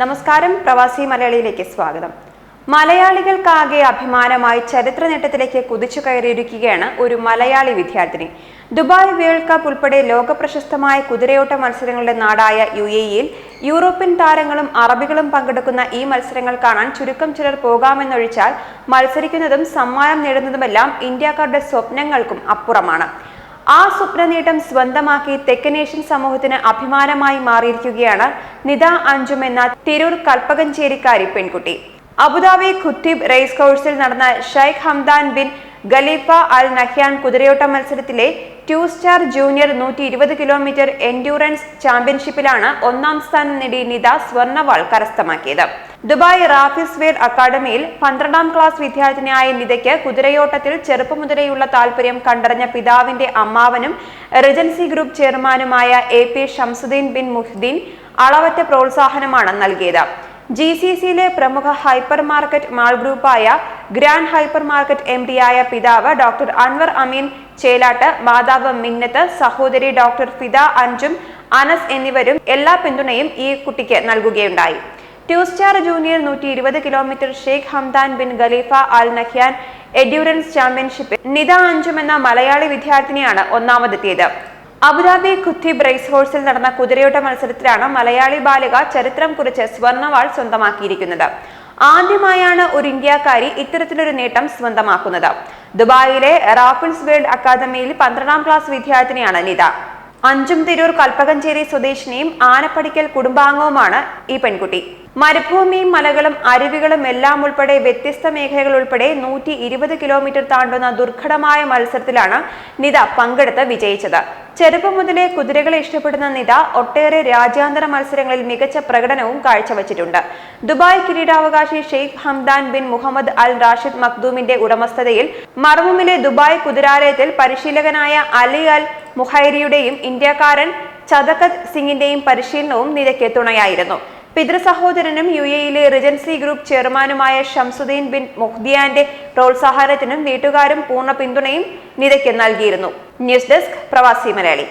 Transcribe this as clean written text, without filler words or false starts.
നമസ്കാരം, പ്രവാസി മലയാളിയിലേക്ക് സ്വാഗതം. മലയാളികൾക്കാകെ അഭിമാനമായി ചരിത്ര നേട്ടത്തിലേക്ക് കുതിച്ചു കയറിയിരിക്കുകയാണ് ഒരു മലയാളി വിദ്യാർത്ഥിനി. ദുബായ് വേൾഡ് കപ്പ് ഉൾപ്പെടെ ലോകപ്രശസ്തമായ കുതിരയോട്ട മത്സരങ്ങളുടെ നാടായ UAE-യിൽ യൂറോപ്യൻ താരങ്ങളും അറബികളും പങ്കെടുക്കുന്ന ഈ മത്സരങ്ങൾ കാണാൻ ചുരുക്കം ചിലർ പോകാമെന്നൊഴിച്ചാൽ മത്സരിക്കുന്നതും സമ്മാനം നേടുന്നതുമെല്ലാം ഇന്ത്യക്കാരുടെ സ്വപ്നങ്ങൾക്കും അപ്പുറമാണ്. ആ സ്വപ്ന നേട്ടം സ്വന്തമാക്കി തെക്കനേഷ്യൻ സമൂഹത്തിന് അഭിമാനമായി മാറിയിരിക്കുകയാണ് നിദ അഞ്ജും എന്ന തിരൂർ കൽപ്പകഞ്ചേരിക്കാരി പെൺകുട്ടി. അബുദാബി ഖുത്തീബ് റേസ് കോഴ്സിൽ നടന്ന Sheikh Hamdan bin Khalifa Al Nahyan കുതിരയോട്ട മത്സരത്തിലെ 2 സ്റ്റാർ ജൂനിയർ 120 കിലോമീറ്റർ എൻഡ്യൂറൻസ് ചാമ്പ്യൻഷിപ്പിലാണ് ഒന്നാം സ്ഥാനം നേടി നിദ സ്വർണ്ണവാൾ കരസ്ഥമാക്കിയത്. ദുബായ് റാഫിസ് വേഡ് അക്കാദമിയിൽ 12ാം ക്ലാസ് വിദ്യാർത്ഥിനിയായ നിദയ്ക്ക് കുതിരയോട്ടത്തിൽ ചെറുപ്പം മുതലേയുള്ള താല്പര്യം കണ്ടറിഞ്ഞ പിതാവിന്റെ അമ്മാവനും റെജൻസി ഗ്രൂപ്പ് ചെയർമാനുമായ AP ഷംസുദ്ദീൻ ബിൻ മുഹ്ദീൻ അളവറ്റ പ്രോത്സാഹനമാണ് നൽകിയത്. GCCയിലെ പ്രമുഖ ഹൈപ്പർ മാർക്കറ്റ് മാൾ ഗ്രൂപ്പായ ഗ്രാൻഡ് ഹൈപ്പർ മാർക്കറ്റ് MD-യായ പിതാവ് ഡോക്ടർ അൻവർ അമീൻ ചേലാട്ട്, മാതാവ് മിന്നത്ത്, സഹോദരി ഡോക്ടർ ഫിദ അഞ്ജും അനസ് എന്നിവരും എല്ലാ പിന്തുണയും ഈ കുട്ടിക്ക് നൽകുകയുണ്ടായി. 2 star junior 120 kilometre Sheikh Hamdan bin Khalifa Al Nahyan endurance ചാമ്പ്യൻഷിപ്പിൽ നിദ അഞ്ജും എന്ന മലയാളി വിദ്യാർത്ഥിനിയാണ് ഒന്നാമതെത്തിയത്. അബുദാബി ഖുത്തീബ് റേസ് കോഴ്സിൽ നടന്ന കുതിരയോട്ട മത്സരത്തിലാണ് മലയാളി ബാലിക ചരിത്രം കുറിച്ച് സ്വർണ്ണവാൾ സ്വന്തമാക്കിയിരിക്കുന്നത്. ആദ്യമായാണ് ഒരു ഇന്ത്യക്കാരി ഇത്തരത്തിലൊരു നേട്ടം സ്വന്തമാക്കുന്നത്. ദുബായിലെ റാഫിസ് വേൾഡ് അക്കാദമിയിൽ 12ാം ക്ലാസ് വിദ്യാർത്ഥിനിയാണ് നിദ. അഞ്ജും തിരൂർ കൽപ്പകഞ്ചേരി സ്വദേശിനിയും ആനപ്പടിക്കൽ കുടുംബാംഗവുമാണ് ഈ പെൺകുട്ടി. മരുഭൂമിയും മലകളും അരുവികളും എല്ലാം ഉൾപ്പെടെ വ്യത്യസ്ത മേഖലകൾ ഉൾപ്പെടെ 120 കിലോമീറ്റർ താണ്ടുന്ന ദുർഘടമായ മത്സരത്തിലാണ് നിദ പങ്കെടുത്ത് വിജയിച്ചത്. ചെറുപ്പം മുതലേ കുതിരകളെ ഇഷ്ടപ്പെടുന്ന നിദ ഒട്ടേറെ രാജ്യാന്തര മത്സരങ്ങളിൽ മികച്ച പ്രകടനവും കാഴ്ചവച്ചിട്ടുണ്ട്. ദുബായ് കിരീടാവകാശി ഷെയ്ഖ് ഹംദാൻ ബിൻ മുഹമ്മദ് അൽ റാഷിദ് മഖ്ദൂമിന്റെ ഉടമസ്ഥതയിൽ മർമുമിലെ ദുബായ് കുതിരാലയത്തിൽ പരിശീലകനായ അലി അൽ മുഹൈരിയുടെയും ഇന്ത്യക്കാരൻ ചതകത് സിംഗിന്റെയും പരിശീലനവും നിദയ്ക്ക് തുണയായിരുന്നു. പിതൃസഹോദരനും UAE-യിലെ റെജൻസി ഗ്രൂപ്പ് ചെയർമാനുമായ ഷംസുദ്ദീൻ ബിൻ മുഹ്ദിയാന്റെ പ്രോത്സാഹനത്തിനും വീട്ടുകാരും പൂർണ്ണ പിന്തുണയും നിദയ്ക്ക് നൽകിയിരുന്നു. ന്യൂസ് ഡെസ്ക്, പ്രവാസി മലയാളി.